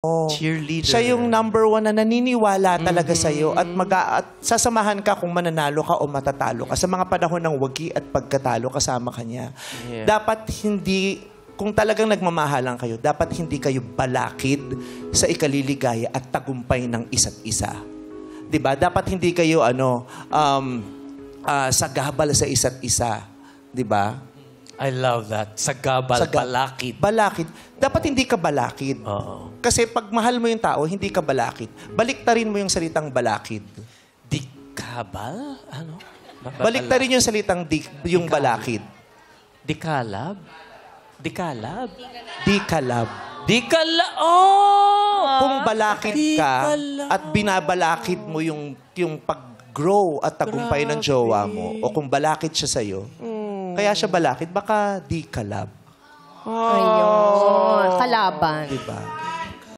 Cheerleader. Siya yung number one na naniniwala talaga sa'yo at sasamahan ka kung mananalo ka o matatalo ka. Sa mga panahon ng wagi at pagkatalo, kasama ka niya. Yeah. Dapat hindi, kung talagang nagmamahalan kayo, dapat hindi kayo balakid sa ikaliligaya at tagumpay ng isa't isa. 'Di ba? Dapat hindi kayo sagabal sa isa't isa. 'Di ba? I love that. Sagabal, balakid. Balakid. Dapat hindi ka balakid. Oo. Kasi pag mahal mo yung tao, hindi ka balakid. Baliktarin mo yung salitang balakid. Dikabal? Ano? Baliktarin yung salitang yung balakid. Dikalab? Dikalab? Dikalab. Oh! Kung balakid ka at binabalakid mo yung pag-grow at tagumpay ng jowa mo, o kung balakid siya sa'yo, kaya siya balakid, baka di kalab. Ayun. Kalaban. Diba?